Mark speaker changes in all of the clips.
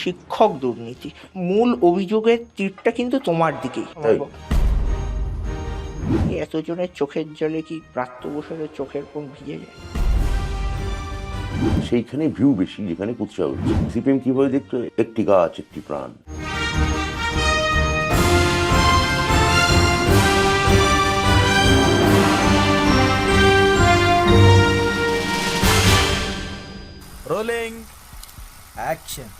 Speaker 1: শিক্ষক দুর্নীতি। মূল অভিযোগের তীরটা কিন্তু তোমার দিকেই। এতজনের চোখের জলে কি ব্রাত্য বসুদের চোখের কোণ ভিজে যায়?
Speaker 2: সেইখানে ভিউ বেশি, যেখানে কুৎসা হচ্ছে। সিপিএম কিভাবে দেখতো, একটি গাছ একটি প্রাণ।
Speaker 3: Rolling action.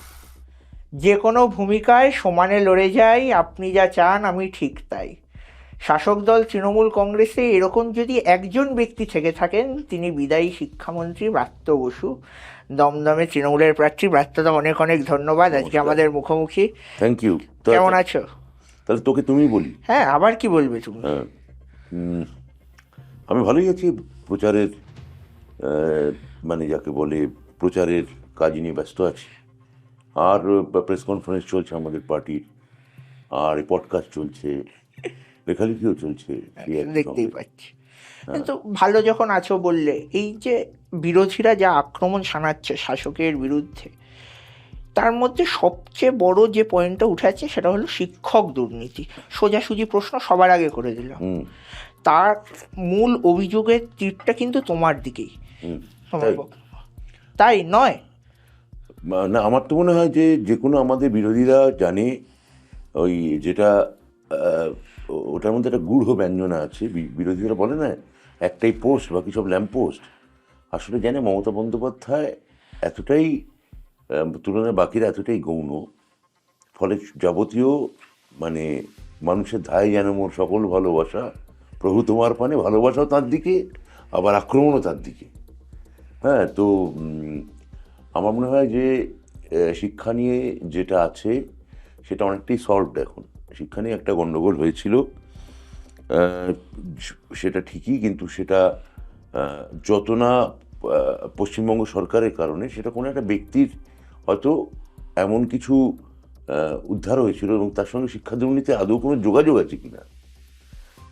Speaker 1: যে কোনো ভূমিকায় সমানে লড়ে যাই, আপনি যা চান আমি ঠিক তাই। শাসক দল তৃণমূল কংগ্রেসে এরকম যদি একজন ব্যক্তি থেকে থাকেন, তিনি বিদায়ী শিক্ষামন্ত্রী ব্রাত্য বসু। দমদমে তৃণমূলের প্রার্থী। ব্রাত্যদা, অনেক অনেক ধন্যবাদ আজকে আমাদের মুখোমুখি।
Speaker 2: Thank you.
Speaker 1: কেমন আছো?
Speaker 2: তাহলে তোকে তুমি বলি।
Speaker 1: হ্যাঁ, আবার কি বলবে তুমি?
Speaker 2: হ্যাঁ, আমি ভালোই আছি। প্রচারের মানে যাকে বলে প্রচারের কাজ নিয়ে ব্যস্ত আছি। আর প্রেস কনফারেন্স চলছে আমাদের পার্টির, আর পডকাস্ট চলছে, লেখালেখিও চলছে,
Speaker 1: দেখতেই পাচ্ছি। কিন্তু ভালো যখন আছো বললে, এই যে বিরোধীরা যা আক্রমণ শানাচ্ছে শাসকের বিরুদ্ধে, তার মধ্যে সবচেয়ে বড় যে পয়েন্টটা উঠে আছে সেটা হলো শিক্ষক দুর্নীতি। সোজাসুজি প্রশ্ন সবার আগে করে দিলাম। তার মূল অভিযোগের তীরটা কিন্তু তোমার দিকেই। তাই নয়?
Speaker 2: না, আমার তো মনে হয় যে কোনো আমাদের বিরোধীরা জানে, ওই যেটা ওটার মধ্যে একটা গূঢ় ব্যঞ্জনা আছে। বিরোধীরা বলে না একটাই পোস্ট, বাকি সব ল্যাম্প পোস্ট। আসলে জানে মমতা বন্দ্যোপাধ্যায় এতটাই তুলনায় বাকিরা এতটাই গৌণ, ফলে যাবতীয় মানে মানুষের ধায় যেন মোর সকল ভালোবাসা, প্রভু তোমার পানে, ভালোবাসাও তার দিকে, আবার আক্রমণও তার দিকে। হ্যাঁ, তো আমার মনে হয় যে শিক্ষা নিয়ে যেটা আছে সেটা অনেকটাই সলভড এখন। শিক্ষা নিয়ে একটা গণ্ডগোল হয়েছিল, সেটা ঠিকই, কিন্তু সেটা যত না পশ্চিমবঙ্গ সরকারের কারণে, সেটা কোনো একটা ব্যক্তির হয়তো এমন কিছু উদ্ধার হয়েছিল, এবং তার সঙ্গে শিক্ষা দুর্নীতি আদৌ কোনো যোগাযোগ আছে কিনা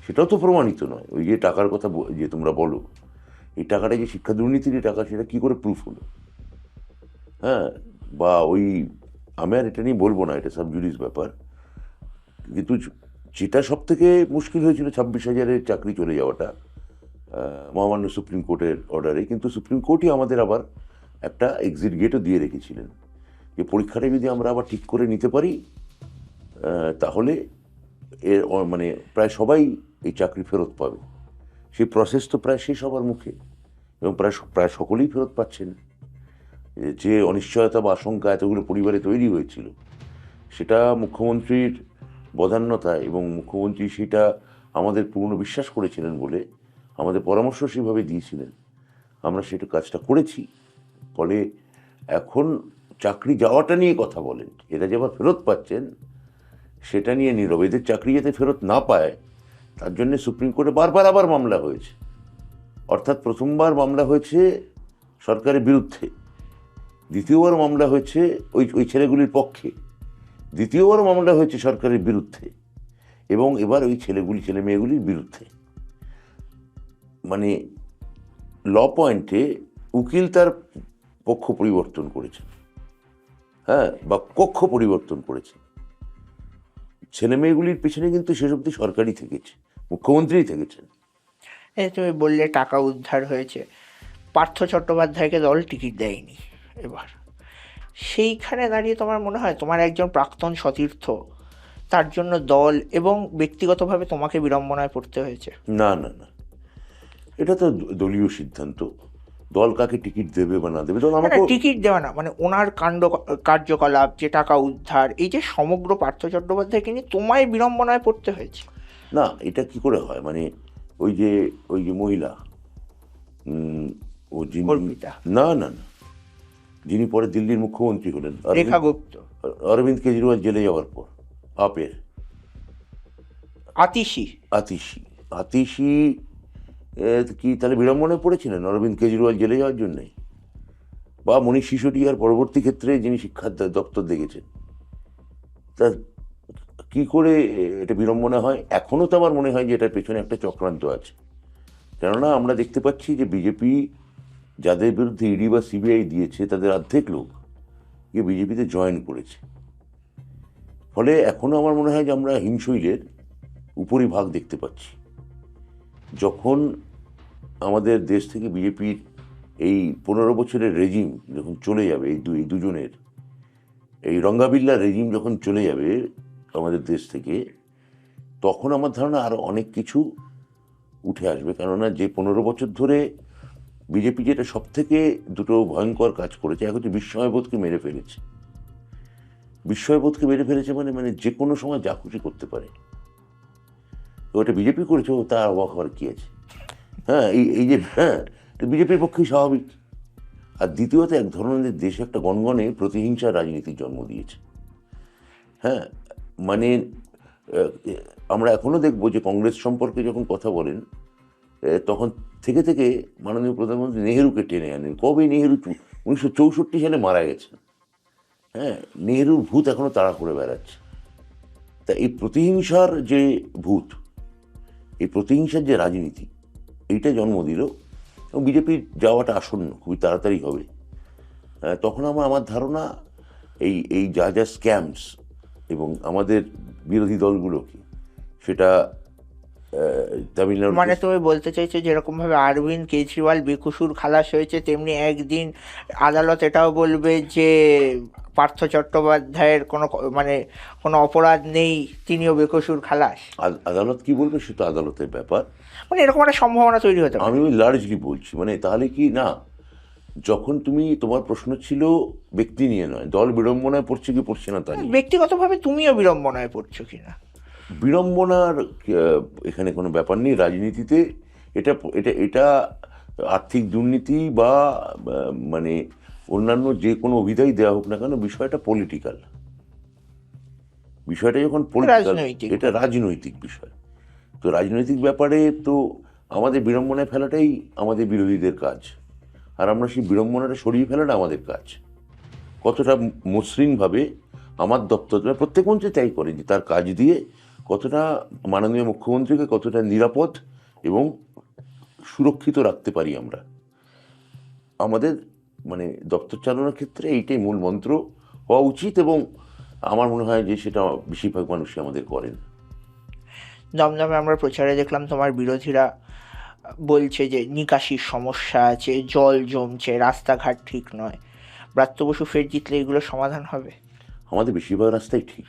Speaker 2: সেটাও তো প্রমাণিত নয়। ওই যে টাকার কথা যে তোমরা বলো, এই টাকাটা যে শিক্ষা দুর্নীতির টাকা, সেটা কী করে প্রুফ হলো? হ্যাঁ, বা ওই আমি আর এটা নিয়ে বলবো না, এটা সাবজুডিস ব্যাপার। কিন্তু যেটা সব থেকে মুশকিল হয়েছিল 26,000-এর চাকরি চলে যাওয়াটা মহামান্য সুপ্রিম কোর্টের অর্ডারে। কিন্তু সুপ্রিম কোর্টই আমাদের আবার একটা এক্সিট গেটও দিয়ে রেখেছিলেন, যে পরীক্ষাটা যদি আমরা আবার ঠিক করে নিতে পারি, তাহলে এর মানে প্রায় সবাই এই চাকরি ফেরত পাবে। সেই প্রসেস তো প্রায় শেষ হবার মুখে, এবং প্রায় সকলেই ফেরত পাচ্ছেন। যে অনিশ্চয়তা বা আশঙ্কা এতগুলো পরিবারে তৈরি হয়েছিল, সেটা মুখ্যমন্ত্রীর বদান্যতায়, এবং মুখ্যমন্ত্রী সেটা আমাদের পূর্ণ বিশ্বাস করেছিলেন বলে আমাদের পরামর্শ সেভাবে দিয়েছিলেন, আমরা সেটা কাজটা করেছি। ফলে এখন চাকরি যাওয়াটা নিয়ে কথা বলেন, এরা যে আবার ফেরত পাচ্ছেন সেটা নিয়ে নীরব। এদের চাকরি যাতে ফেরত না পায় তার জন্য সুপ্রিম কোর্টে বারবার আবার মামলা হয়েছে। অর্থাৎ প্রথমবার মামলা হয়েছে সরকারের বিরুদ্ধে, দ্বিতীয়বার মামলা হয়েছে ওই ছেলেগুলির পক্ষে, দ্বিতীয়বার মামলা হয়েছে সরকারের বিরুদ্ধে, এবং এবার ওই ছেলে মেয়েগুলির বিরুদ্ধে। মানে ল পয়েন্টে উকিল তার পক্ষ পরিবর্তন করেছেন, হ্যাঁ, বা কক্ষ পরিবর্তন করেছেন। ছেলে মেয়েগুলির পেছনে কিন্তু শেষ অবধি সরকারই থেকেছে, মুখ্যমন্ত্রীই থেকেছেন।
Speaker 1: তুমি বললে টাকা উদ্ধার হয়েছে, পার্থ চট্টোপাধ্যায়কে দল টিকিট দেয়নি এবার। সেইখানে দাঁড়িয়ে তোমার মনে হয় তোমার একজন প্রাক্তন সতীর্থ, তার জন্য দল এবং ব্যক্তিগতভাবে তোমাকে বিড়ম্বনায় পড়তে হয়েছে?
Speaker 2: না না না, এটা তো দলীয় সিদ্ধান্ত, দল কাকে টিকিট দেবে বা না দেবে। দল আমাকে
Speaker 1: টিকিট দেওয়া না, মানে ওনার কার্যকলাপ, যে টাকা উদ্ধার, এই যে সমগ্র পার্থ চট্টোপাধ্যায়কে নিয়ে তোমায় বিড়ম্বনায় পড়তে হয়েছে।
Speaker 2: না, এটা কি করে হয়? মানে ওই যে মহিলা, ও না না না, যিনি পরে দিল্লির মুখ্যমন্ত্রী হলেন,
Speaker 1: রেখা গুপ্ত,
Speaker 2: অরবিন্দ কেজরিওয়াল জেলে যাওয়ার পর, আপের আতিশি কি তাহলে বিড়ম্বনায় পড়েছিলেন অরবিন্দ কেজরিওয়াল জেলে যাওয়ার জন্যে? বা মনীষ সিসোদিয়ার পরবর্তী ক্ষেত্রে যিনি শিক্ষা দপ্তর দেখেছেন, তা কি করে এটা বিড়ম্বনা হয়? এখনও তো আমার মনে হয় যে এটার পেছনে একটা চক্রান্ত আছে। কেননা আমরা দেখতে পাচ্ছি যে বিজেপি যাদের বিরুদ্ধে ইডি বা সিবিআই দিয়েছে, তাদের অর্ধেক লোক গিয়ে বিজেপিতে জয়েন করেছে। ফলে এখনো আমার মনে হয় যে আমরা হিমশৈলের উপরিভাগ দেখতে পাচ্ছি। যখন আমাদের দেশ থেকে বিজেপির এই 15 বছরের রেজিম যখন চলে যাবে, এই দুজনের এই রঙ্গাবিল্লা রেজিম যখন চলে যাবে আমাদের দেশ থেকে, তখন আমার ধারণা আরো অনেক কিছু উঠে আসবে। কেননা যে 15 বছর ধরে বিজেপি যেটা সব থেকে দুটো ভয়ঙ্কর কাজ করেছে, এক হচ্ছে বিস্ময়বোধকে মেরে ফেলেছে। বিস্ময়বোধকে মেরে ফেলেছে মানে মানে যে কোনো সময় যা খুশি করতে পারে। তো ওটা বিজেপি করেছে, ও তার অবাক হওয়ার কি আছে? হ্যাঁ, এই যে বিজেপির পক্ষেই স্বাভাবিক। আর দ্বিতীয়ত এক ধরনের দেশে একটা গণগণে প্রতিহিংসার রাজনীতির জন্ম দিয়েছে। হ্যাঁ, মানে আমরা এখনো দেখবো যে কংগ্রেস সম্পর্কে যখন কথা বলেন, তখন থেকে থেকে মাননীয় প্রধানমন্ত্রী নেহেরুকে টেনে আনেন। কবে নেহেরু? 1964 সালে মারা গেছেন। হ্যাঁ, নেহেরুর ভূত এখনো তাড়া করে বেড়াচ্ছে। তা এই প্রতিহিংসার যে ভূত, এই প্রতিহিংসার যে রাজনীতি, এইটা জন্ম দিল। এবং বিজেপির যাওয়াটা আসন্ন, খুবই তাড়াতাড়ি হবে। তখন আমার ধারণা এই এই যা যা স্ক্যামস এবং আমাদের বিরোধী দলগুলোকে, সেটা তামিলনাড়ু,
Speaker 1: মানে তুমি বলতে চাইছো যেরকম ভাবে অরবিন্দ কেজরিওয়াল বেকসুর খালাস হয়েছে, তেমনি একদিন আদালত এটাও বলবে যে পার্থ চট্টোপাধ্যায়ের কোনো অপরাধ নেই, তিনিও বেকসুর খালাস।
Speaker 2: আদালত কি বলবে সে তো আদালতের ব্যাপার।
Speaker 1: মানে এরকম একটা সম্ভাবনা তৈরি হতে পারে।
Speaker 2: আমি লার্জলি বলছি, মানে তাহলে কি না, যখন তোমার প্রশ্ন ছিল ব্যক্তি নিয়ে নয়, দল বিড়ম্বনায় পড়ছে কি পড়ছে না তা নিয়ে।
Speaker 1: ব্যক্তিগতভাবে তুমিও বিড়ম্বনায় পড়ছো কিনা?
Speaker 2: বিড়ম্বনার এখানে কোনো ব্যাপার নেই রাজনীতিতে। এটা এটা এটা আর্থিক দুর্নীতি বা মানে অন্যান্য যে কোনো অভিধাই দেওয়া হোক না কেন, বিষয়টা পলিটিক্যাল। বিষয়টা যখন পলিটিক্যাল, এটা রাজনৈতিক বিষয়। তো রাজনৈতিক ব্যাপারে তো আমাদের বিড়ম্বনায় ফেলাটাই আমাদের বিরোধীদের কাজ, আর আমরা সেই বিড়ম্বনাটা সরিয়ে ফেলাটা আমাদের কাজ। কতটা মসৃণভাবে আমার দপ্তর, প্রত্যেক মন্ত্রী তাই করে, যে তার কাজ দিয়ে কতটা মাননীয় মুখ্যমন্ত্রীকে কতটা নিরাপদ এবং সুরক্ষিত রাখতে পারি আমরা। আমাদের মানে দপ্তর চালানোর ক্ষেত্রে এইটাই মূল মন্ত্র হওয়া উচিত, এবং আমার মনে হয় যে সেটা বেশিরভাগ মানুষই আমাদের করেন।
Speaker 1: দমদমে আমরা প্রচারে দেখলাম তোমার বিরোধীরা বলছে যে নিকাশির সমস্যা আছে, জল জমছে, রাস্তাঘাট ঠিক নয়। ব্রাত্য বসু ফের জিতলে এগুলো সমাধান হবে?
Speaker 2: আমাদের বেশিরভাগ রাস্তাই ঠিক।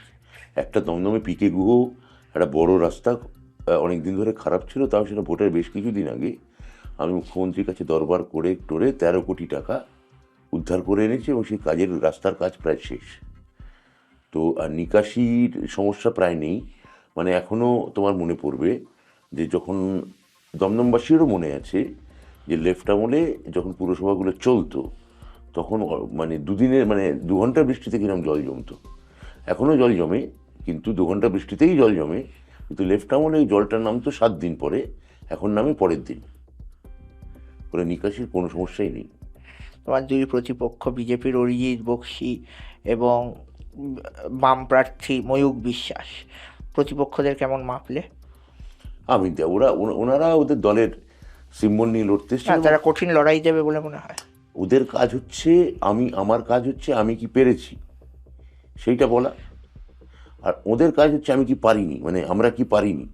Speaker 2: একটা দমদমে পিকে গুহ একটা বড় রাস্তা অনেক দিন ধরে খারাপ ছিল, তাও সেটা ভোটের বেশ কিছুদিন আগে আমি মুখ্যমন্ত্রীর কাছে দরবার করে টোরে 13 কোটি টাকা উদ্ধার করে এনেছি, এবং সেই রাস্তার কাজ প্রায় শেষ। তো আর নিকাশির সমস্যা প্রায় নেই। মানে এখনও তোমার মনে পড়বে যে যখন দমদমবাসীরও মনে আছে যে লেফট আমলে যখন পুরসভাগুলো চলতো, তখন মানে দুদিনের 2 ঘন্টা বৃষ্টিতে কিরকম জল জমতো। এখনও জল জমে, কিন্তু 2 ঘন্টা বৃষ্টিতেই জল জমে। কিন্তু লেফট আমলে এই জলটার নামতো 7 দিন পরে, এখন নামে পরের দিন। বলে নিকাশির কোনো সমস্যাই নেই।
Speaker 1: তোমার দুই প্রতিপক্ষ বিজেপির অরিজিৎ বক্সি এবং বাম প্রার্থী ময়ূক বিশ্বাস, প্রতিপক্ষদের কেমন মাপলে?
Speaker 2: আমি ওনারা ওদের দলের সিম্বল নিয়ে লড়তে এসেছেন।
Speaker 1: তারা কঠিন লড়াই দেবে বলে মনে হয়?
Speaker 2: ওদের কাজ হচ্ছে, আমার কাজ হচ্ছে আমি কি পেরেছি সেইটা বলা, আর ওদের কাজ হচ্ছে আমি কি পারিনি, মানে আমরা কি পারিনি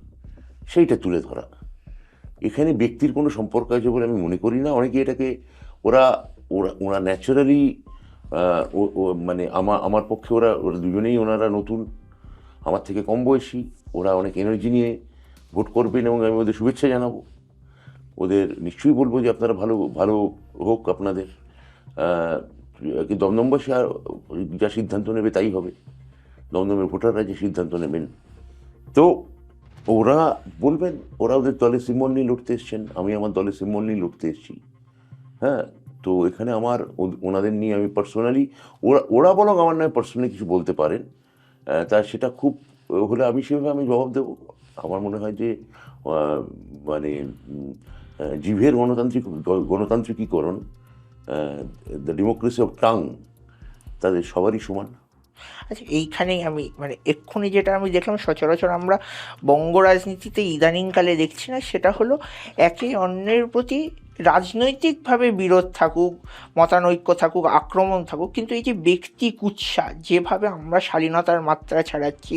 Speaker 2: সেইটা তুলে ধরা। এখানে ব্যক্তির কোনো সম্পর্ক আছে বলে আমি মনে করি না। অনেকে এটাকে ওরা ন্যাচারালি মানে আমার পক্ষে ওরা দুজনেই, ওনারা নতুন, আমার থেকে কম বয়সী, ওরা অনেক এনার্জি নিয়ে ভোট করবেন, এবং আমি ওদের শুভেচ্ছা জানাবো। ওদের নিশ্চয়ই বলবো যে আপনারা ভালো ভালো হোক আপনাদের। কিন্তু দমদমবাসী আর যা সিদ্ধান্ত নেবে তাই হবে, দমদমের ভোটাররা যে সিদ্ধান্ত নেবেন। তো ওরা বলবেন, ওরা ওদের দলের সিম্বল নিয়ে লড়তে এসছেন, আমি আমার দলের সিম্বল নিয়ে লড়তে এসেছি। হ্যাঁ, তো এখানে আমার ওনাদের নিয়ে আমি পার্সোনালি, ওরা বরং আমার নয় পার্সোনালি কিছু বলতে পারেন, তা সেটা খুব হলে আমি সেভাবে আমি জবাব দেবো। আমার মনে হয় যে মানে জিভের গণতান্ত্রিকীকরণ, দ্য ডেমোক্রেসি অফ টাং, তাদের সবারই সমান।
Speaker 1: আচ্ছা, এইখানেই আমি মানে এক্ষুনি যেটা আমি দেখলাম সচরাচর আমরা বঙ্গ রাজনীতিতে ইদানিংকালে দেখছি না, সেটা হলো একে অন্যের প্রতি রাজনৈতিকভাবে বিরোধ থাকুক, মতানৈক্য থাকুক, আক্রমণ থাকুক, কিন্তু এই যে ব্যক্তি কুৎসা যেভাবে আমরা শালীনতার মাত্রা ছাড়াচ্ছি,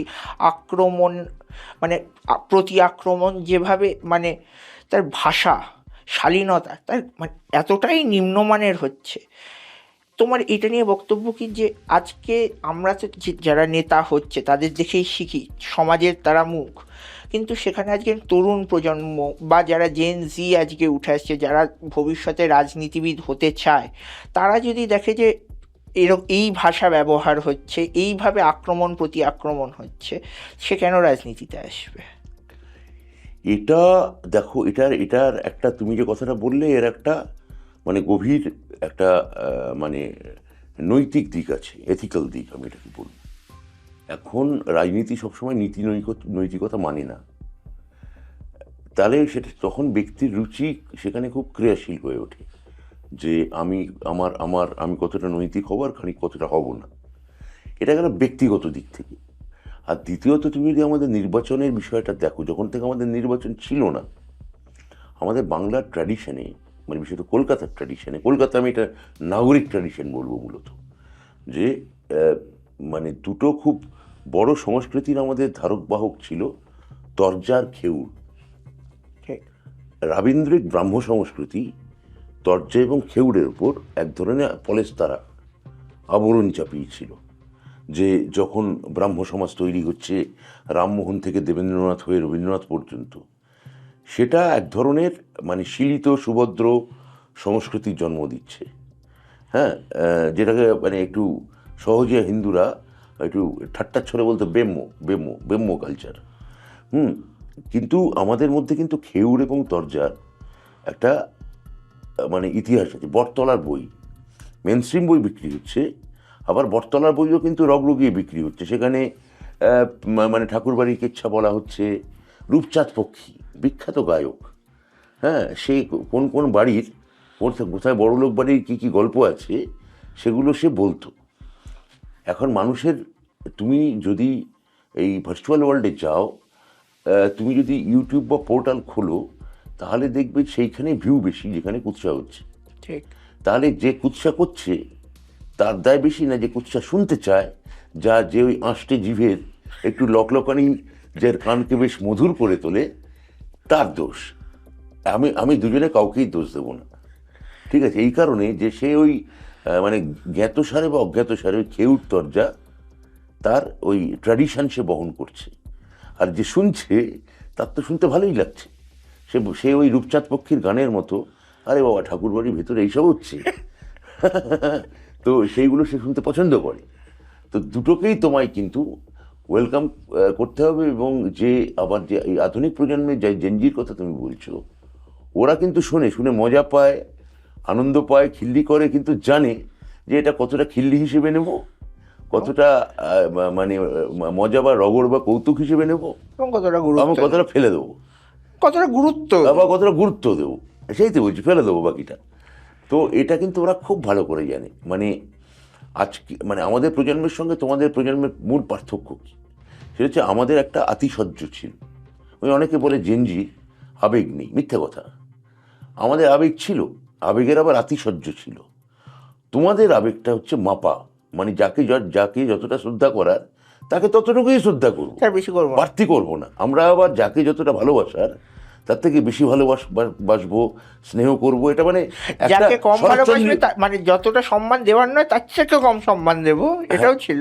Speaker 1: আক্রমণ মানে প্রতি আক্রমণ যেভাবে মানে তার ভাষা, শালীনতা তার মানে এতটাই নিম্নমানের হচ্ছে, তোমার এটা নিয়ে বক্তব্য কি? যে আজকে আমরা তো যারা নেতা হচ্ছে তাদের দেখেই শিখি, সমাজের তারা মুখ, কিন্তু সেখানে আজকে তরুণ প্রজন্ম বা যারা জেন জি আজকে উঠে আসছে, যারা ভবিষ্যতে রাজনীতিবিদ হতে চায়, তারা যদি দেখে যে এরকম এই ভাষা ব্যবহার হচ্ছে, এইভাবে আক্রমণ প্রতি আক্রমণ হচ্ছে, সে কেন রাজনীতিতে আসবে?
Speaker 2: এটা দেখো, এটার এটার একটা, তুমি যে কথাটা বললে, এর একটা মানে গভীর একটা মানে নৈতিক দিক আছে, এথিক্যাল দিক আমি এটাকে বলবো। এখন রাজনীতি সবসময় নৈতিকতা মানে না, তাহলে সেটা তখন ব্যক্তির রুচি সেখানে খুব ক্রিয়াশীল হয়ে ওঠে, যে আমি কতটা নৈতিক হব আর খানিক কতটা হব না। এটা গেল ব্যক্তিগত দিক থেকে। আর দ্বিতীয়ত, তুমি যদি আমাদের নির্বাচনের বিষয়টা দেখো, যখন থেকে আমাদের নির্বাচন ছিল না, আমাদের বাংলার ট্র্যাডিশনে, মানে বিশেষত কলকাতার ট্র্যাডিশনে, কলকাতা আমি এটা নাগরিক ট্র্যাডিশন বলবো মূলত, যে মানে দুটো খুব বড় সংস্কৃতির আমাদের ধারক বাহক ছিল, তরজার খেউর। রাবীন্দ্রিক ব্রাহ্ম সংস্কৃতি তর্জা এবং খেউড়ের উপর এক ধরনের পলেস্তারা আবরণ চাপিয়েছিল, যে যখন ব্রাহ্ম সমাজ তৈরি হচ্ছে, রামমোহন থেকে দেবেন্দ্রনাথ হয়ে রবীন্দ্রনাথ পর্যন্ত, সেটা এক ধরনের মানে শিলিত সুভদ্র সংস্কৃতির জন্ম দিচ্ছে। হ্যাঁ, যেটাকে মানে একটু সহজে হিন্দুরা একটু ঠাট্টা ছড়ে বলতো বেম্য কালচার। কিন্তু আমাদের মধ্যে কিন্তু খেউর এবং তরজার একটা মানে ইতিহাস আছে। বটতলার বই, মেনস্ট্রিম বই বিক্রি হচ্ছে, আবার বটতলার বইও কিন্তু রগরগিয়ে বিক্রি হচ্ছে। সেখানে মানে ঠাকুরবাড়ির কেচ্ছা বলা হচ্ছে। রূপচাঁদ পক্ষী বিখ্যাত গায়ক, হ্যাঁ, সে কোন কোন বাড়ির, কোথায় বড়লোক বাড়ির কী কী গল্প আছে সেগুলো সে বলতো। এখন মানুষের, তুমি যদি এই ভার্চুয়াল ওয়ার্ল্ডে যাও, তুমি যদি ইউটিউব বা পোর্টাল খোলো, তাহলে দেখবে সেইখানে ভিউ বেশি যেখানে কুৎসা হচ্ছে।
Speaker 1: ঠিক।
Speaker 2: তাহলে যে কুৎসা করছে তার দায় বেশি না যে কুৎসা শুনতে চায়, যে ওই আঁশটে জিভের একটু লকলকানি, যার কানকে বেশ মধুর করে তোলে, তার দোষ। আমি দুজনে কাউকেই দোষ দেবো না, ঠিক আছে? এই কারণে যে সে ওই মানে জ্ঞাতসারে বা অজ্ঞাতসারে ওই খেউর তরজা, তার ওই ট্র্যাডিশন সে বহন করছে। আর যে শুনছে তার তো শুনতে ভালোই লাগছে। সে ওই রূপচাঁদ পক্ষীর গানের মতো, আরে বাবা ঠাকুরবাড়ির ভেতরে এইসব হচ্ছে, তো সেইগুলো সে শুনতে পছন্দ করে। তো দুটোকেই তোমায় কিন্তু ওয়েলকাম করতে হবে। এবং যে আবার যে এই আধুনিক প্রজন্মের যে জেনজির কথা তুমি বলছো, ওরা কিন্তু শুনে মজা পায়, আনন্দ পায়, খিল্লি করে, কিন্তু জানে যে এটা কতটা খিল্লি হিসেবে নেব, কতটা মানে মজা বা রগড় বা কৌতুক হিসেবে নেব,
Speaker 1: এবং কতটা
Speaker 2: ফেলে দেবো,
Speaker 1: কতটা গুরুত্ব
Speaker 2: আবার কতটা গুরুত্ব দেবো, সেই তো বলছি, ফেলে দেবো বাকিটা। তো এটা কিন্তু ওরা খুব ভালো করে জানে। মানে আজকে মানে আমাদের প্রজন্মের সঙ্গে তোমাদের প্রজন্মের মূল পার্থক্য কী? সেটা হচ্ছে আমাদের একটা আতিশয্য ছিল। ওই অনেকে বলে জেনজি আবেগ নেই, মিথ্যে কথা। আমাদের আবেগ ছিল, আবেগের আবার আতিশয্য ছিল। তোমাদের আবেগটা হচ্ছে মাপা, মানে যাকে যতটা শ্রদ্ধা করার তাকে ততটুকুই শ্রদ্ধা করবো,
Speaker 1: তার বেশি করবো,
Speaker 2: বাড়তি করবো না। আমরা আবার যাকে যতটা ভালোবাসার তার থেকে বেশি ভালোবাসবো, স্নেহ করবো। এটা মানে
Speaker 1: যাকে কম ভালোবাসবে মানে যতটা সম্মান দেওয়ার নয় তার থেকে কম সম্মান দেবো, এটাও ছিল।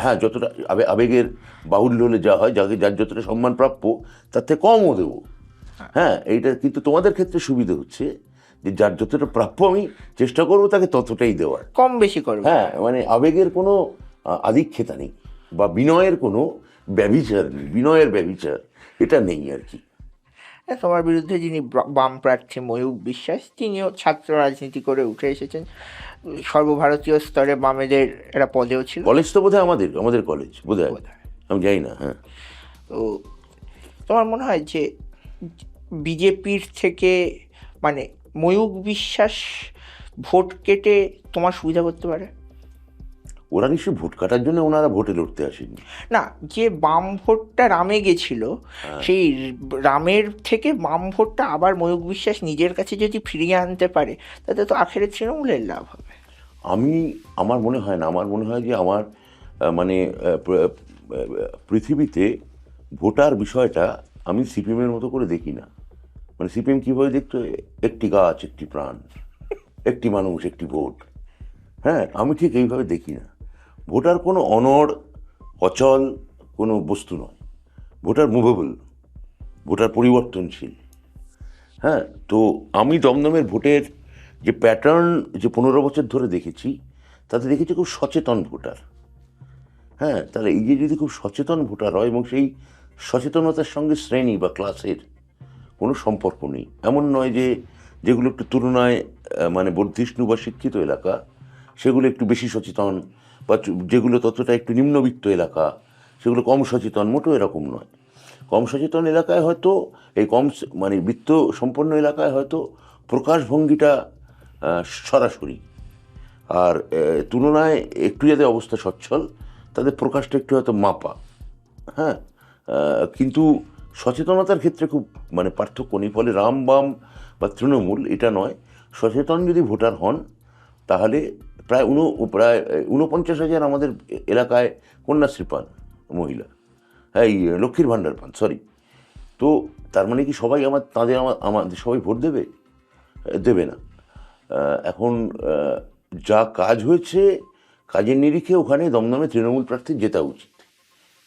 Speaker 2: হ্যাঁ, যতটা আবেগের বাহুল্য হলে যা হয়, যার যতটা সম্মান প্রাপ্য তার থেকে কমও দেবো। হ্যাঁ, এইটা কিন্তু তোমাদের ক্ষেত্রে সুবিধা হচ্ছে যে যার যতটা প্রাপ্য আমি চেষ্টা করবো তাকে ততটাই দেওয়ার,
Speaker 1: কম বেশি করবো।
Speaker 2: হ্যাঁ, মানে আবেগের কোনো আধিক্যতা নেই, বা বিনয়ের কোনো ব্যভিচার নেই, বিনয়ের ব্যভিচার এটা নেই আর কি।
Speaker 1: তোমার বিরুদ্ধে যিনি বাম প্রার্থী ময়ূক বিশ্বাস, তিনিও ছাত্র রাজনীতি করে উঠে এসেছেন, সর্বভারতীয় স্তরে বামেদের একটা পদেও ছিল।
Speaker 2: কলেজ তো বোধহয় আমাদের কলেজ বোধহয়, আমি জানি না। হ্যাঁ,
Speaker 1: তো তোমার মনে হয় যে বিজেপির থেকে মানে ময়ূক বিশ্বাস ভোট কেটে তোমার সুবিধা করতে পারে?
Speaker 2: ওরা নিশ্চয়ই ভোট কাটার জন্য ওনারা ভোটে লড়তে আসেনি।
Speaker 1: না, যে বাম ভোটটা রামে গেছিল, সেই রামের থেকে বাম ভোটটা আবার ময়ূক বিশ্বাস নিজের কাছে যদি ফিরিয়ে আনতে পারে, তাতে তো আখেরে তৃণমূলের লাভ হবে।
Speaker 2: আমার মনে হয় না, আমার মনে হয় যে আমার মানে পৃথিবীতে ভোটার বিষয়টা আমি সিপিএমের মতো করে দেখি না। মানে সিপিএম কীভাবে দেখতো, একটি গাছ একটি প্রাণ, একটি মানুষ একটি ভোট। হ্যাঁ, আমি ঠিক এইভাবে দেখি না। ভোটার কোনো অনড় অচল কোনো বস্তু নয়। ভোটার মুভেবল, ভোটার পরিবর্তনশীল। হ্যাঁ, তো আমি দমদমের ভোটের যে প্যাটার্ন যে 15 বছর ধরে দেখেছি, তাতে দেখেছি খুব সচেতন ভোটার। হ্যাঁ, তাহলে এই যে যদি খুব সচেতন ভোটার হয় এবং সেই সচেতনতার সঙ্গে শ্রেণী বা ক্লাসের কোনো সম্পর্ক নেই, এমন নয় যে যেগুলো একটু তুলনায় মানে বর্ধিষ্ণু বা শিক্ষিত এলাকা সেগুলো একটু বেশি সচেতন, বা যেগুলো ততটা একটু নিম্নবিত্ত এলাকা সেগুলো কম সচেতন, মোটেও এরকম নয়। কম সচেতন এলাকায় হয়তো এই মানে বিত্ত সম্পন্ন এলাকায় হয়তো প্রকাশভঙ্গিটা সরাসরি, আর তুলনায় একটু যাদের অবস্থা সচ্ছল তাদের প্রকাশটা একটু হয়তো মাপা। হ্যাঁ, কিন্তু সচেতনতার ক্ষেত্রে খুব মানে পার্থক্য নেই। ফলে রাম বাম বা তৃণমূল এটা নয়, সচেতন যদি ভোটার হন তাহলে প্রায় 49,000 আমাদের এলাকায় কন্যাশ্রী পান মহিলা, হ্যাঁ, এই লক্ষ্মীর ভাণ্ডার পান, সরি। তো তার মানে কি সবাই আমাদের সবাই ভোট দেবে? দেবে না। এখন যা কাজ হয়েছে, কাজের নিরিখে ওখানে দমদমে তৃণমূল প্রার্থীর জেতা উচিত,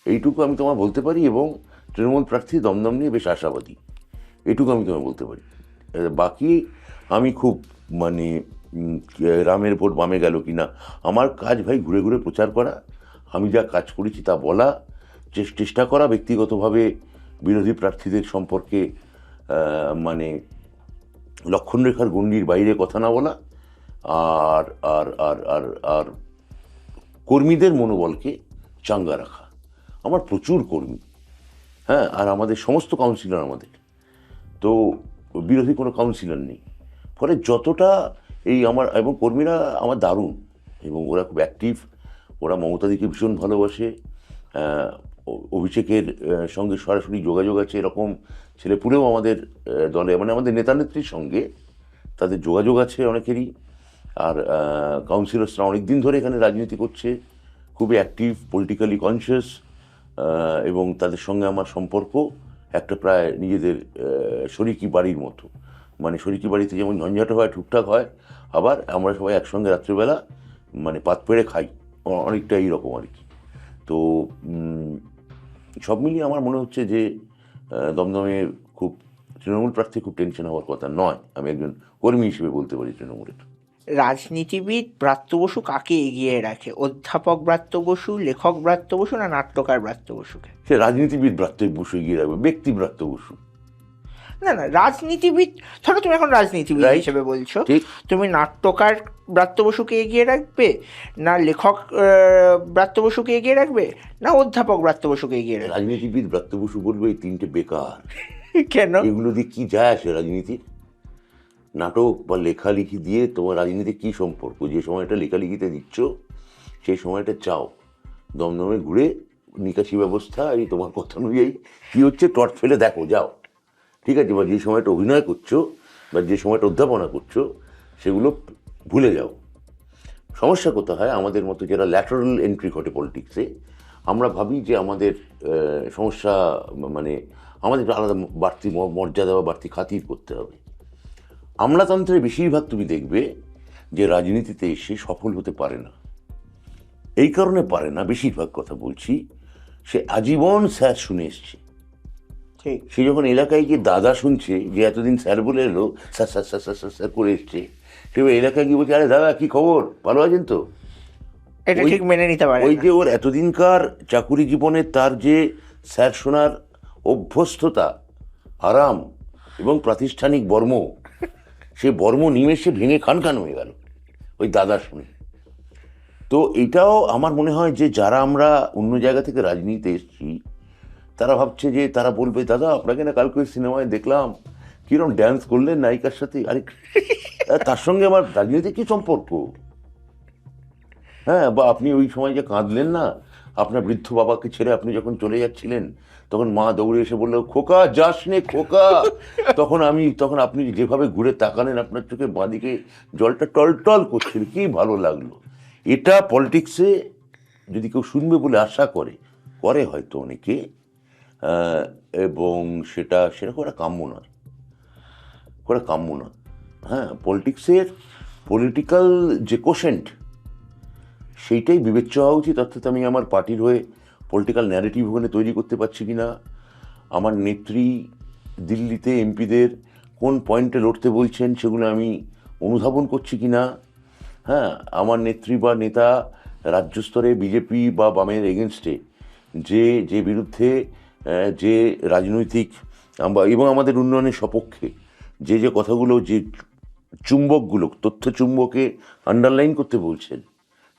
Speaker 2: এইটুকু আমি তোমায় বলতে পারি। এবং তৃণমূল প্রার্থী দমদম নিয়ে বেশ আশাবাদী, এটুকু আমি তোমায় বলতে পারি। বাকি আমি খুব মানে রামের ভোট বামে গেল কি না, আমার কাজ ভাই ঘুরে ঘুরে প্রচার করা, আমি যা কাজ করেছি তা বলা, চেষ্টা করা ব্যক্তিগতভাবে বিরোধী প্রার্থীদের সম্পর্কে মানে লক্ষণরেখার গণ্ডির বাইরে কথা না বলা, আর আর আর আর আর কর্মীদের মনোবলকে চাঙ্গা রাখা। আমার প্রচুর কর্মী, হ্যাঁ, আর আমাদের সমস্ত কাউন্সিলর, আমাদের তো বিরোধী কোনো কাউন্সিলর নেই। ফলে যতটা এই আমার এবং কর্মীরা আমার দারুণ, এবং ওরা খুব অ্যাক্টিভ, ওরা মমতাদিকে ভীষণ ভালোবাসে। অভিষেকের সঙ্গে সরাসরি যোগাযোগ আছে এরকম ছেলেপুলেও আমাদের দলে, মানে আমাদের নেতা নেত্রীর সঙ্গে তাদের যোগাযোগ আছে অনেকেরই। আর কাউন্সিলর্সরা অনেক দিন ধরে এখানে রাজনীতি করছে, খুবই অ্যাক্টিভ, পলিটিক্যালি কনসিয়াস, এবং তাদের সঙ্গে আমার সম্পর্ক একটা প্রায় নিজেদের শরিকি বাড়ির মতো। মানে শরিকি বাড়িতে যেমন ঝঞ্ঝাট হয়, টুকটাক হয়, আবার আমরা সবাই একসঙ্গে রাত্রিবেলা মানে পাত পেড়ে খাই, অনেকটা এইরকম আর কি। তো সব মিলিয়ে আমার মনে হচ্ছে যে দমদমে খুব তৃণমূল প্রার্থী খুব টেনশন হওয়ার কথা নয়। আমি একজন কর্মী হিসেবে বলতে পারি তৃণমূলের।
Speaker 1: রাজনীতিবিদ ব্রাত্য বসু কাকে এগিয়ে রাখে? অধ্যাপক ব্রাত্য বসু, লেখক ব্রাত্য বসু, না নাট্যকার ব্রাত্য বসুকে?
Speaker 2: সে রাজনীতিবিদ ব্রাত্য বসু এগিয়ে রাখবে, ব্যক্তি ব্রাত্য বসু।
Speaker 1: না না, রাজনীতিবিদ, ধরো তুমি এখন রাজনীতিবিদ হিসেবে বলছো, তুমি নাট্যকার ব্রাত্য বসুকে এগিয়ে রাখবে, না লেখক ব্রাত্য বসুকে এগিয়ে রাখবে, না অধ্যাপক ব্রাত্য বসুকে এগিয়ে রাখবে?
Speaker 2: রাজনীতিবিদ ব্রাত্য বসু বলবে এই তিনটে বেকার।
Speaker 1: কেন?
Speaker 2: এগুলো দিয়ে কি যায় আসে রাজনীতির? নাটক বা লেখালেখি দিয়ে তোমার রাজনীতির কী সম্পর্ক? যে সময়টা লেখালেখিতে দিচ্ছ সেই সময়টা চাও দমদমে ঘুরে নিকাশি ব্যবস্থা, এই তোমার কথা অনুযায়ী কী হচ্ছে টর্চ ফেলে দেখো, যাও, ঠিক আছে? বা যে সময়টা অভিনয় করছো বা যে সময়টা অধ্যাপনা করছো সেগুলো ভুলে যাও। সমস্যা কোথায় হয়, আমাদের মতো যারা ল্যাটারাল এন্ট্রি ঘটে পলিটিক্সে, আমরা ভাবি যে আমাদের সমস্যা মানে আমাদের আলাদা বাড়তি মর্যাদা বা বাড়তি খাতির করতে হবে। আমলাতন্ত্রের বেশিরভাগ তুমি দেখবে যে রাজনীতিতে এসে সফল হতে পারে না। এই কারণে পারে না, বেশিরভাগ কথা বলছি, সে আজীবন স্যার শুনে এসছে। সে যখন এলাকায় গিয়ে দাদা শুনছে, যে এতদিন স্যার বলে এলো, sir sir sir sir sir করে এসছে, সে এলাকায় গিয়ে বলছে, আরে দাদা কি খবর, ভালো আছেন তো?
Speaker 1: এটা ঠিক মেনে নিতে পারে।
Speaker 2: ওই যে ওর এতদিনকার চাকুরি জীবনে তার যে স্যার শোনার অভ্যস্ততা, আরাম এবং প্রাতিষ্ঠানিক বর্ম, সে বর্ম নিমেষে ভেঙে খান হয়ে গেল ওই দাদা শুনে। তো এটাও আমার মনে হয় যে যারা আমরা অন্য জায়গা থেকে রাজনীতিতে এসেছি তারা ভাবছে যে তারা বলবে, দাদা আপনাকে না কালকে ওই সিনেমায় দেখলাম কিরম ড্যান্স করলেন নায়িকার সাথে। আরে তার সঙ্গে আমার রাজনীতির কী সম্পর্ক? হ্যাঁ, বা আপনি ওই সময় যে কাঁদলেন না, আপনার বৃদ্ধ বাবাকে ছেড়ে আপনি যখন চলে যাচ্ছিলেন, তখন মা দৌড়ে এসে বললো, খোকা যাস নে খোকা। তখন আপনি যেভাবে ঘুরে তাকালেন, আপনার চোখে বাঁদিকে জলটা টলটল করছিল, কি ভালো লাগলো। এটা পলিটিক্সে যদি কেউ শুনবে বলে আশা করে হয়তো অনেকে, এবং সেটা সেরকম একটা কাম্য নয়, হ্যাঁ। পলিটিক্যাল যে কোশেন্ট, সেইটাই বিবেচ্য হওয়া উচিত। অর্থাৎ আমি আমার পার্টির হয়ে পলিটিক্যাল ন্যারেটিভ ওখানে তৈরি করতে পারছি কিনা, আমার নেত্রী দিল্লিতে এমপিদের কোন পয়েন্টে লড়তে বলছেন সেগুলো আমি অনুধাবন করছি কিনা, হ্যাঁ। আমার নেত্রী বা নেতা রাজ্য স্তরে বিজেপি বা বামের এগেনস্টে যে বিরুদ্ধে যে রাজনৈতিক এবং আমাদের উন্নয়নের সপক্ষে যে কথাগুলো, যে চুম্বকগুলো, তথ্য চুম্বকে আন্ডারলাইন করতে বলছেন,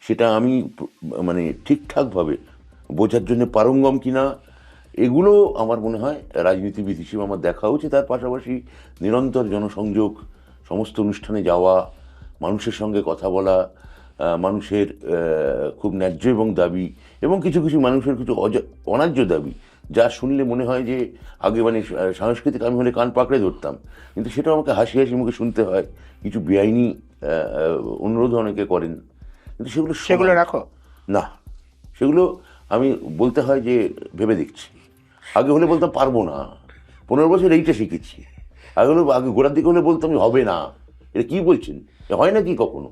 Speaker 2: সেটা আমি মানে ঠিকঠাকভাবে বোঝার জন্য পারঙ্গম কিনা, এগুলো আমার মনে হয় রাজনীতিবিদ হিসেবে আমার দেখা উচিত। তার পাশাপাশি নিরন্তর জনসংযোগ, সমস্ত অনুষ্ঠানে যাওয়া, মানুষের সঙ্গে কথা বলা, মানুষের খুব ন্যায্য এবং দাবি, এবং কিছু কিছু মানুষের কিছু অন্যায্য দাবি, যা শুনলে মনে হয় যে আগে মানে সাংস্কৃতিক আমি হলে কান পাকড়ে ধরতাম, কিন্তু সেটাও আমাকে হাসি হাসি মুখে শুনতে হয়। কিছু বেআইনি অনুরোধ অনেকে করেন, কিন্তু সেগুলো
Speaker 1: রাখো
Speaker 2: না, সেগুলো আমি বলতে হয় যে ভেবে দেখছি। আগে হলে বলতাম পারবো না, 15 বছর এইটা শিখেছি। আগে গোড়ার দিকে হলে বলতাম যে হবে না, এটা কি বলছেন, হয় না কি কখনো।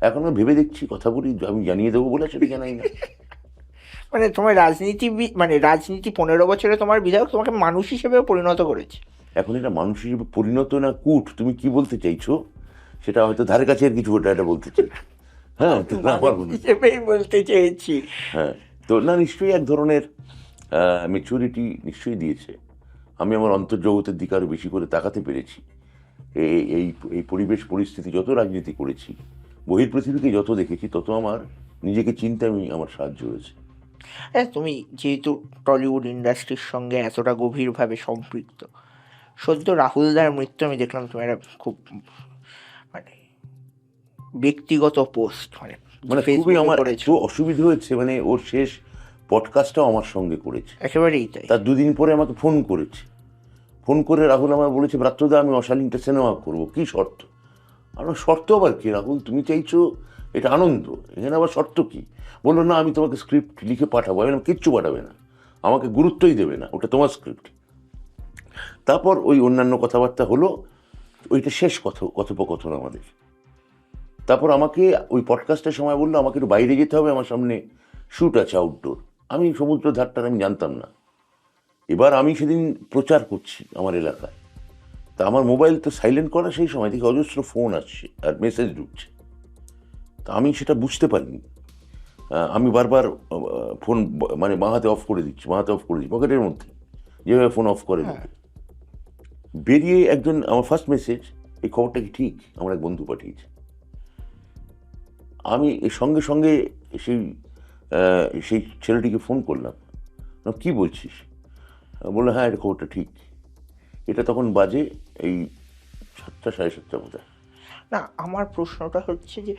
Speaker 2: এখন আমি ভেবে দেখছি, কথা বলি, আমি জানিয়ে দেবো বলে সেটা জানাই না।
Speaker 1: মানে তোমার রাজনীতি 15 বছরে তোমার বিধায়ক তোমাকে মানুষ হিসেবে পরিণত করেছে।
Speaker 2: এখন এটা মানুষ হিসেবে পরিণত না কূট, তুমি কি বলতে চাইছো সেটা হয়তো ধারে কাছে আর কিছু এটা বলতে চাই। হ্যাঁ,
Speaker 1: হিসেবেই বলতে চেয়েছি।
Speaker 2: হ্যাঁ, তো না, নিশ্চয়ই এক ধরনের ম্যাচুরিটি নিশ্চয়ই দিয়েছে। আমি আমার অন্তর্জগতের দিকে আরও বেশি করে তাকাতে পেরেছি। এই পরিবেশ পরিস্থিতি, যত রাজনীতি করেছি, বহির্পৃথিবীকে যত দেখেছি, তত আমার নিজেকে চিনতে আমার সাহায্য হয়েছে।
Speaker 1: হ্যাঁ, তুমি যেহেতু টলিউড ইন্ডাস্ট্রির সঙ্গে এতটা গভীরভাবে সম্পৃক্ত, সদ্য রাহুলদার মৃত্যু আমি দেখলাম তুমি একটা খুব মানে ব্যক্তিগত পোস্ট
Speaker 2: খুবই
Speaker 1: ফেসবুকে
Speaker 2: আমার
Speaker 1: করেছো।
Speaker 2: তো অসুবিধা হয়েছে, ওর শেষ পডকাস্টটাও আমার সঙ্গে করেছে।
Speaker 1: একেবারেই তাই।
Speaker 2: তার 2 দিন পরে আমাকে ফোন করে রাহুল আমার বলেছে, ব্রাত্যদা আমি অশালীনটা সিনেমা করবো, কি শর্ত? আমার শর্ত আবার কি রাহুল, তুমি চাইছো এটা আনন্দ, এখানে আবার শর্ত কি? বললো, না আমি তোমাকে স্ক্রিপ্ট লিখে পাঠাবো। আমি বললাম, কিচ্ছু পাঠাবে না, আমাকে গুরুত্বই দেবে না, ওটা তোমার স্ক্রিপ্ট। তারপর ওই অন্যান্য কথাবার্তা হলো, ওইটা শেষ কথোপকথন আমাদের। তারপর আমাকে ওই পডকাস্টের সময় বললো আমাকে একটু বাইরে যেতে হবে, আমার সামনে শ্যুট আছে আউটডোর। আমি সমুদ্র ধারটার আমি জানতাম না। এবার আমি সেদিন প্রচার করছি আমার এলাকায়, তা আমার মোবাইল তো সাইলেন্ট করা, সেই সময় দেখি অজস্র ফোন আসছে আর মেসেজ ঢুকছে। তা আমি সেটা বুঝতে পারিনি। আমি বারবার ফোন বাঁ হাতে অফ করে দিচ্ছি, পকেটের মধ্যে, যেভাবে ফোন অফ করে দিই। বেরিয়ে একজন, আমার ফার্স্ট মেসেজ, এই খবরটা কি ঠিক? আমার এক বন্ধু পাঠিয়েছে। আমি সঙ্গে সঙ্গে সেই ছেলেটিকে ফোন করলাম, কি বলছিস? বললো, হ্যাঁ এটা খবরটা ঠিক। এটা তখন বাজে এই 7টা 7:30 মতো।
Speaker 1: না, আমার প্রশ্নটা হচ্ছে যে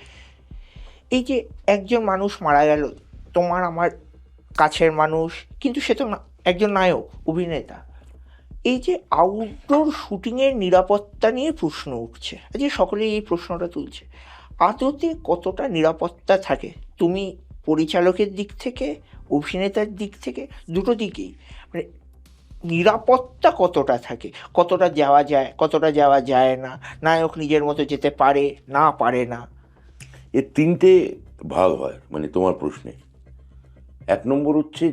Speaker 1: এই যে একজন মানুষ মারা গেল, তোমার আমার কাছের মানুষ, কিন্তু সে তো একজন নায়ক, অভিনেতা। এই যে আউটডোর শুটিংয়ের নিরাপত্তা নিয়ে প্রশ্ন উঠছে, যে সকলেই এই প্রশ্নটা তুলছে, আদতে কতটা নিরাপত্তা থাকে? তুমি পরিচালকের দিক থেকে, অভিনেতার দিক থেকে, দুটো দিকেই নিরাপত্তা কতটা থাকে? কতটা যাওয়া যায়, কতটা যাওয়া যায় না? নায়ক নিজের মতো যেতে পারে, না পারে না?
Speaker 2: এর 3টে ভাগ হয় তোমার প্রশ্নে। 1 নম্বর হচ্ছে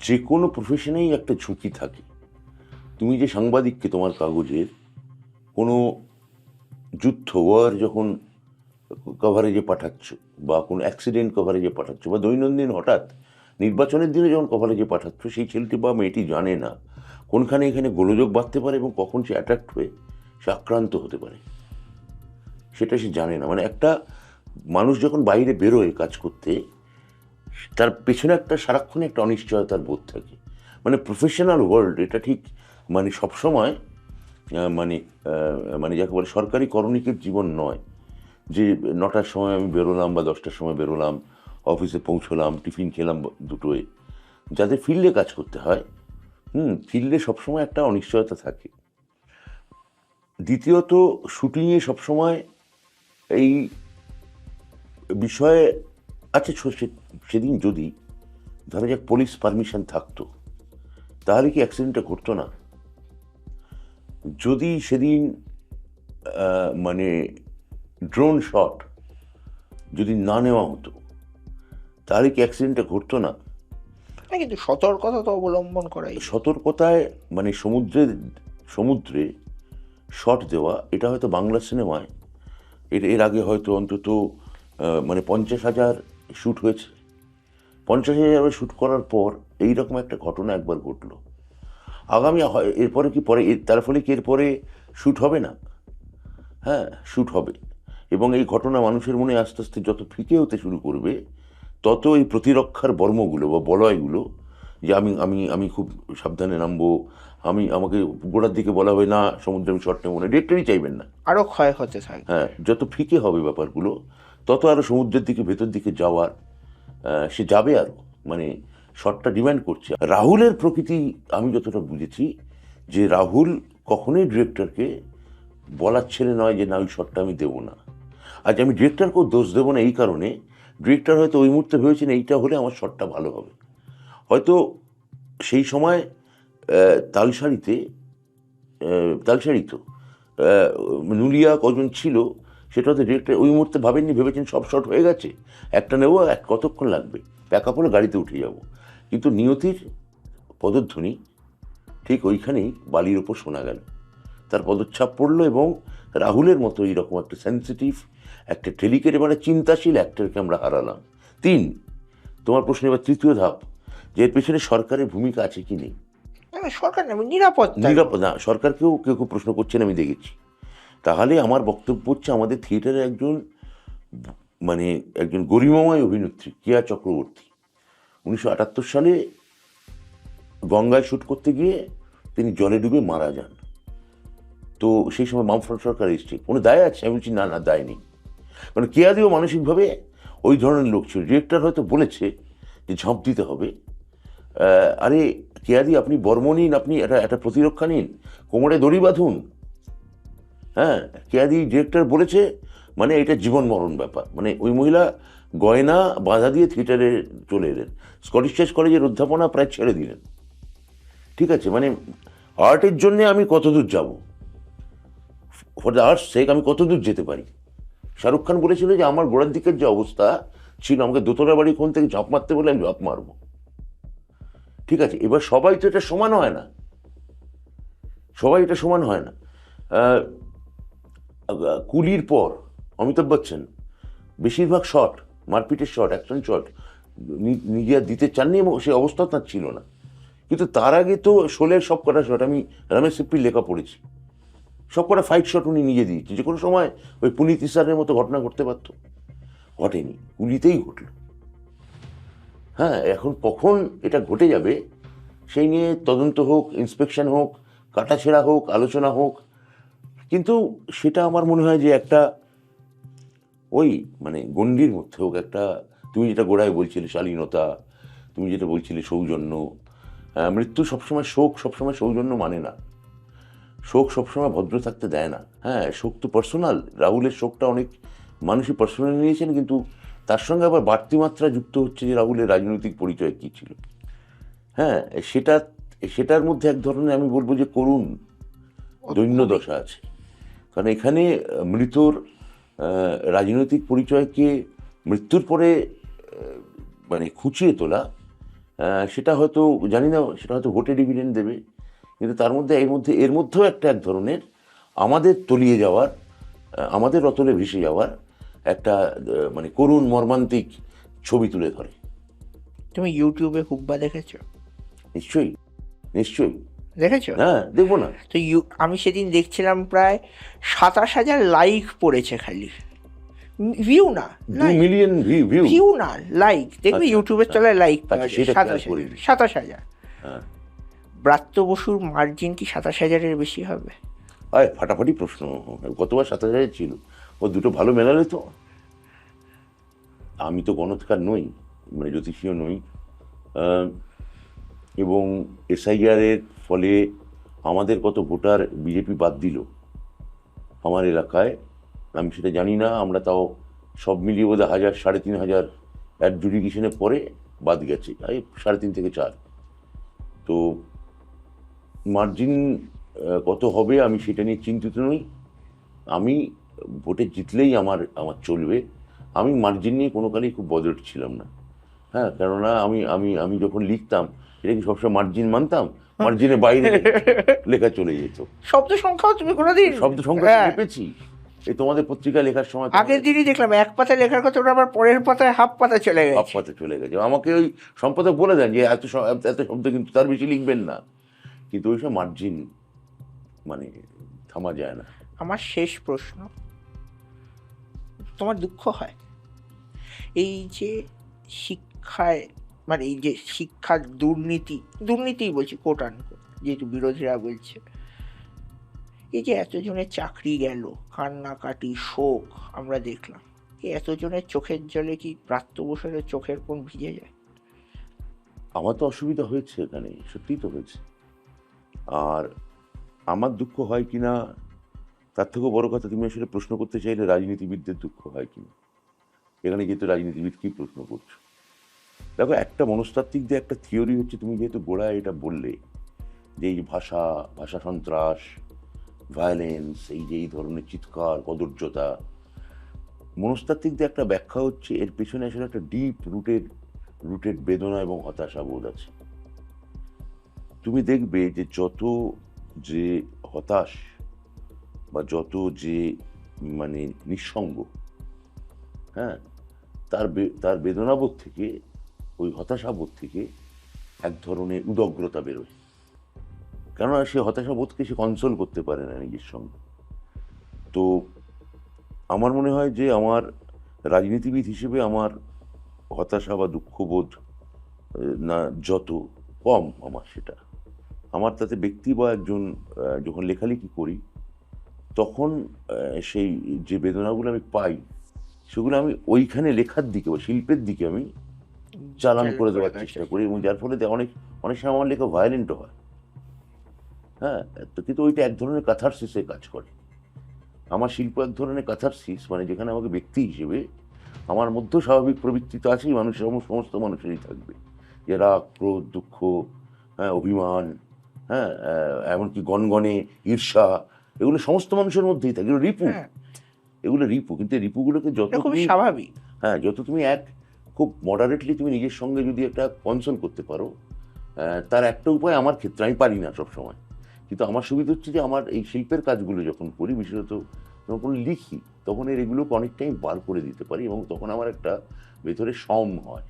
Speaker 2: যে কোনো প্রফেশনেই একটা ঝুঁকি থাকে। তুমি যে সাংবাদিককে তোমার কাগজের কোনো যুদ্ধ, ওয়ার যখন কভারেজে পাঠাচ্ছ, বা কোনো অ্যাক্সিডেন্ট কভারেজে পাঠাচ্ছ, বা দৈনন্দিন হঠাৎ নির্বাচনের দিনে যখন কভারেজে পাঠাচ্ছ, সেই ছেলেটি বা মেয়েটি জানে না কোনখানে এখানে গোলযোগ বাঁধতে পারে এবং কখন সে অ্যাট্রাক্ট হয়ে সে আক্রান্ত হতে পারে, সেটা সে জানে না। একটা মানুষ যখন বাইরে বেরোয় কাজ করতে, তার পেছনে সারাক্ষণে একটা অনিশ্চয়তার বোধ থাকে। প্রফেশনাল ওয়ার্ল্ড এটা ঠিক সবসময় যাকে বলে সরকারি করণিকের জীবন নয়। যে 9টার সময় আমি বেরোলাম বা 10টার সময় বেরোলাম, অফিসে পৌঁছলাম, টিফিন খেলাম দুটোয়। যাদের ফিল্ডে কাজ করতে হয়, ফিল্ডে সবসময় একটা অনিশ্চয়তা থাকে। দ্বিতীয়ত শুটিংয়ে সবসময় এই বিষয়ে আছে। সেদিন যদি ধরা যাক পুলিশ পারমিশন থাকতো, তাহলে কি অ্যাক্সিডেন্টটা ঘটতো না? যদি সেদিন মানে ড্রোন শট যদি না নেওয়া হতো, তাহলে কি অ্যাক্সিডেন্টটা ঘটতো না?
Speaker 1: না, কিন্তু সতর্কতা তো অবলম্বন করাই।
Speaker 2: সতর্কতায় মানে সমুদ্রে শট দেওয়া, এটা হয়তো বাংলা সিনেমায় এর আগে হয়তো অন্তত মানে 50,000 শ্যুট হয়েছে। 50,000 শ্যুট করার পর এইরকম একটা ঘটনা একবার ঘটলো। আগামী এরপরে কি পরে তার ফলে কি এরপরে শ্যুট হবে না? হ্যাঁ, শ্যুট হবে। এবং এই ঘটনা মানুষের মনে আস্তে আস্তে যত ফিকে হতে শুরু করবে, তত এই প্রতিরক্ষার বর্মগুলো বা বলয়গুলো, যে আমি আমি আমি খুব সাবধানে নামবো, আমাকে গোড়ার দিকে বলা হবে না সমুদ্রে আমি শট নেবো না, ডিরেক্টরই চাইবেন না।
Speaker 1: আরো ক্ষয় হতে থাকে।
Speaker 2: হ্যাঁ, যত ফিকে হবে ব্যাপারগুলো, তত আরো সমুদ্রের দিকে ভেতর দিকে যাওয়ার সে যাবে আরো, মানে শটটা ডিমান্ড করছে। রাহুলের প্রকৃতি আমি যতটা বুঝেছি, যে রাহুল কখনোই ডিরেক্টরকে বলার ছেলে নয় যে না ওই শটটা আমি দেবো না। আজ আমি ডিরেক্টরকেও দোষ দেবো না এই কারণে, ডিরেক্টর হয়তো ওই মুহূর্তে ভেবেছেন এইটা হলে আমার শটটা ভালো হবে। হয়তো সেই সময় তালসারি তো নুলিয়া কজন ছিল, সেটা হয়তো ডিরেক্টর ওই মুহূর্তে ভাবেননি, ভেবেছেন সব শট হয়ে গেছে, একটা নেবো, কতক্ষণ লাগবে, প্যাকআপ হলে গাড়িতে উঠে যাব। কিন্তু নিয়তির পদধ্বনি ঠিক ওইখানেই বালির ওপর শোনা গেল, তার পদচ্ছাপ পড়লো, এবং রাহুলের মতো এইরকম একটা সেন্সিটিভ, একটা ডেলিকেট এবং একটা চিন্তাশীল অ্যাক্টরকে আমরা হারালাম। 3, তোমার প্রশ্ন এবার তৃতীয় ধাপ, যে এর পেছনে সরকারের ভূমিকা আছে কি নেই।
Speaker 1: না, সরকার নেই, নিরাপত্তা।
Speaker 2: না, সরকারকেও কেউ কেউ প্রশ্ন করছেন, আমি দেখেছি। তাহলে আমার বক্তব্য হচ্ছে, আমাদের থিয়েটারের একজন গরিমাময় অভিনেত্রী কেয়া চক্রবর্তী 1978 সালে গঙ্গায় শ্যুট করতে গিয়ে তিনি জলে ডুবে মারা যান। তো সেই সময় বামফ্রন্ট সরকার এসছে, কোনো দায় আছে? আমি বলছি না, দায় নেই। কারণ কেয়াদিও মানসিকভাবে ওই ধরনের লোক ছিল। ডিরেক্টর হয়তো বলেছে যে ঝাঁপ দিতে হবে, আরে কেয়াদি আপনি বর্ম নিন, আপনি একটা প্রতিরক্ষা নিন, কোমরে দড়ি বাঁধুন। হ্যাঁ, কেয়াদি ডিরেক্টর বলেছে, মানে এটা জীবন মরণ ব্যাপার। মানে ওই মহিলা গয়না বাধা দিয়ে থিয়েটারে চলে এলেন, স্কটিশ চার্চ কলেজের অধ্যাপনা প্রায় ছেড়ে দিলেন। ঠিক আছে, মানে আর্টের জন্যে আমি কতদূর যাব, ফর দ্য আর্টস সেক আমি কতদূর যেতে পারি। শাহরুখ খান বলেছিল যে আমার গোড়ার দিকের যে অবস্থা ছিল, আমাকে দোতলা বাড়ি কোন থেকে ঝাঁপ মারতে বলে আমি ঝাঁপ মারবো। ঠিক আছে, এবার সবাই তো এটা সমান হয় না, কুলির পর অমিতাভ বচ্চন বেশিরভাগ শট, মারপিটের শট, অ্যাকশন শট নিজে আর দিতে চাননি, এবং সে অবস্থা তার ছিল না। কিন্তু তার আগে তো শোলের সব কটা শট, আমি রমেশ সিপ্পির লেখা পড়েছি, সব কটা ফাইট শট উনি নিজে দিয়েছেন। যে কোনো সময় ওই পুনিত ইসারের মতো ঘটনা ঘটতে পারত, ঘটেনি, কুলিতেই ঘটল। হ্যাঁ, এখন কখন এটা ঘটে যাবে সেই নিয়ে তদন্ত হোক, ইন্সপেকশন হোক, কাটাছেঁড়া হোক, আলোচনা হোক। কিন্তু সেটা আমার মনে হয় যে একটা ওই মানে গণ্ডির মধ্যে হোক, একটা, তুমি যেটা গোড়ায় বলছিলে শালীনতা, তুমি যেটা বলছিলে সৌজন্য। মৃত্যু সবসময় শোক, সবসময় সৌজন্য মানে না, শোক সবসময় ভদ্র থাকতে দেয় না। হ্যাঁ, শোক তো পার্সোনাল, রাহুলের শোকটা অনেক মানুষই পার্সোনাল নিয়েছেন, কিন্তু তার সঙ্গে আবার বাড়তি মাত্রা যুক্ত হচ্ছে যে রাহুলের রাজনৈতিক পরিচয় কী ছিল। হ্যাঁ, সেটার মধ্যে এক ধরনের আমি বলবো যে করুণ দৈন্য দশা আছে। কারণ এখানে মৃতর রাজনৈতিক পরিচয়কে মৃত্যুর পরে মানে খুঁচিয়ে তোলা, সেটা হয়তো জানি না, সেটা হয়তো ভোটে ডিভিডেন্ড দেবে, কিন্তু তার মধ্যে এর মধ্যেও এক ধরনের আমাদের তলিয়ে যাওয়ার, আমাদের রতলে ভেসে যাওয়ার একটা মানে করুণ মর্মান্তিক ছবি তুলে ধরে।
Speaker 1: তুমি ইউটিউবে হুব্বা দেখেছো?
Speaker 2: নিশ্চয়ই
Speaker 1: দেখেছো?
Speaker 2: হ্যাঁ, দেখবো না।
Speaker 1: তো আমি সেদিন দেখছিলাম প্রায় 27,000 লাইক পড়েছে, খালি ভিউ না,
Speaker 2: 2 মিলিয়ন ভিউ,
Speaker 1: ভিউ না, লাইক। দেখবে ইউটিউবের তলায় লাইক পাওয়া যায়,
Speaker 2: সেটা
Speaker 1: 27,000। ব্রাত্য বসুর মার্জিন কি 27,000-এর বেশি হবে?
Speaker 2: ফাটাফাটি প্রশ্ন। গতবার 7,000 ছিল, ও দুটো ভালো মেলালে তো। আমি তো গণৎকার নই, মানে জ্যোতিষীয় নই, এবং এসআইআর এর ফলে আমাদের কত ভোটার বিজেপি বাদ দিল আমার এলাকায় আমি সেটা জানি না। আমরা তাও সব মিলিয়ে বোধ 1000 3,500 অ্যাডজুডিকেশনের পরে বাদ গেছে, এই 3.5 থেকে 4। তো মার্জিন কত হবে আমি সেটা নিয়ে চিন্তিত নই। আমি ভোটে জিতলেই আমার চলবে। আমি মার্জিন নিয়ে কোনো কালেই খুব বদল ছিলাম না। হ্যাঁ, কেননা আমি আমি আমি যখন লিখতাম এটা কি সবসময় মার্জিন মানতাম, মার্জিনের বাইরে লেখা চলে যেত।
Speaker 1: শব্দ সংখ্যাও তুমি কোনোদিন
Speaker 2: শব্দ সংখ্যা লিখেছি এই তোমাদের পত্রিকা লেখার সময়।
Speaker 1: আগের দিনই দেখলাম এক পাতা লেখার কথা, ওটা আবার পরের পাতায় হাফ পাতা চলে
Speaker 2: হাফ
Speaker 1: গেছে।
Speaker 2: পাতা চলে গেছে। আমাকে ওই সম্পাদক বলে দেন যে এত শব্দ কিন্তু তার বেশি লিখবেন না, কিন্তু ওই সব মার্জিন মানে থামা যায় না।
Speaker 1: আমার শেষ প্রশ্ন, তোমার দুঃখ হয় এই যে শিক্ষায়, মানে এই যে শিক্ষার দুর্নীতি বলছি কোট আনকোট, যেহেতু বিরোধীরা বলছে, এই যে এতজনের চাকরি গেল, কান্নাকাটি শোক আমরা দেখলাম, এই এতজনের চোখের জলে কি ব্রাত্য বসুরের চোখের কোণ ভিজে যায়?
Speaker 2: আমার তো অসুবিধা হয়েছে এখানে, সত্যিই তো হয়েছে। আর আমার দুঃখ হয় কিনা তার থেকেও বড় কথা, তুমি আসলে প্রশ্ন করতে চাইলে রাজনীতিবিদদের দুঃখ হয় কিনা। এখানে যেহেতু রাজনীতিবিদ কি প্রশ্ন করছো, দেখো একটা মনস্তাত্ত্বিক দিয়ে একটা থিওরি হচ্ছে, তুমি যেহেতু গোড়ায় এটা বললে যে এই ভাষা সন্ত্রাস, ভায়োলেন্স, এই যে এই ধরনের চিৎকার, কদর্যতা, মনস্তাত্ত্বিক দিয়ে একটা ব্যাখ্যা হচ্ছে এর পেছনে আসলে একটা ডিপ রুটেড বেদনা এবং হতাশা বোধ আছে। তুমি দেখবে যে যত যে হতাশ বা যত যে মানে নিঃসঙ্গ, হ্যাঁ, তার বেদনাবোধ থেকে, ওই হতাশাবোধ থেকে এক ধরনের উদগ্রতা বেরোয়। কেননা সে হতাশাবোধকে সে কনসোল করতে পারে না নিজের সঙ্গে। তো আমার মনে হয় যে আমার রাজনীতিবিদ হিসেবে আমার হতাশা বা দুঃখবোধ না যত কম আমার, সেটা আমার তাতে ব্যক্তি বা একজন যখন লেখালেখি করি তখন সেই যে বেদনাগুলো আমি পাই সেগুলো আমি ওইখানে লেখার দিকে বা শিল্পের দিকে আমি চালান করে দেওয়ার চেষ্টা করি, এবং যার ফলে অনেক সময় আমার লেখা ভায়োলেন্টও হয়। হ্যাঁ, তো কিন্তু ওইটা এক ধরনের ক্যাথারসিসে কাজ করে। আমার শিল্প এক ধরনের ক্যাথারসিস, মানে যেখানে আমাকে ব্যক্তি হিসেবে আমার মধ্যেও স্বাভাবিক প্রবৃত্তি তো আছেই, মানুষের সমস্ত মানুষেরই থাকবে, যে রাগ, ক্রোধ, দুঃখ, হ্যাঁ, অভিমান, হ্যাঁ, এমনকি গনগনে ঈর্ষা, এগুলো সমস্ত মানুষের মধ্যেই থাকে। এগুলো রিপু, কিন্তু এই রিপুগুলোকে যত তুমি
Speaker 1: স্বাভাবিক,
Speaker 2: হ্যাঁ, যত তুমি খুব মডারেটলি তুমি নিজের সঙ্গে যদি একটা কনসোল করতে পারো, তার একটা উপায় আমার ক্ষেত্রে, আমি পারি না সবসময়, কিন্তু আমার সুবিধা হচ্ছে যে আমার এই শিল্পের কাজগুলো যখন করি, বিশেষত যখন লিখি, তখন এগুলোকে অনেক টাইম বার করে দিতে পারি, এবং তখন আমার একটা ভেতরে সম হয়।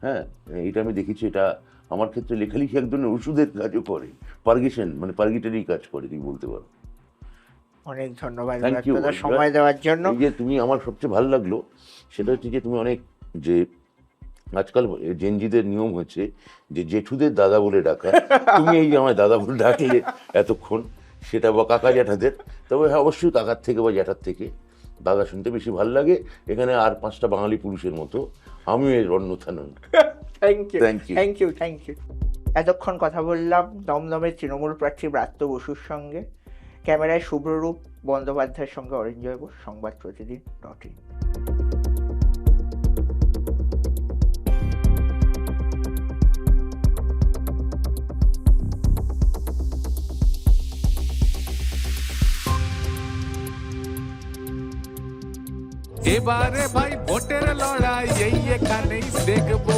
Speaker 2: হ্যাঁ, এটা আমি দেখেছি, এটা আমার ক্ষেত্রে লেখালেখি এক ধরনের ওষুধের কাজও করে, পার্গেশন মানে পার্গেটারি কাজ করে, তুমি বলতে পারো।
Speaker 1: অনেক ধন্যবাদ
Speaker 2: থ্যাংক ইউ
Speaker 1: সময় দেওয়ার জন্য।
Speaker 2: যে তুমি, আমার সবচেয়ে ভালো লাগলো সেটা হচ্ছে যে তুমি অনেক, যে আজকাল জেনজিদের নিয়ম হচ্ছে যে জেঠুদের দাদা বলে ডাকা, তুমি এই যে আমার দাদা বলে ডাকলে এতক্ষণ, সেটা বা কাকা জ্যাঠাদের, তবে হ্যাঁ অবশ্যই কাকার থেকে বা জ্যাঠার থেকে দাদা শুনতে বেশি ভালো লাগে। এখানে আর 5টা বাঙালি পুরুষের মতো আমিও এর অন্যথা নই।
Speaker 1: Thank you. এতক্ষণ কথা বললাম দমদমের তৃণমূল প্রার্থী ব্রাত্য বসুর সঙ্গে। ক্যামেরায় শুভ্ররূপ বন্দ্যোপাধ্যায়ের সঙ্গে অরিঞ্জয় বোস, সংবাদ প্রতিদিন.in।
Speaker 3: এবারে ভাই ভোটের লড়াই এই এখানেই দেখবো।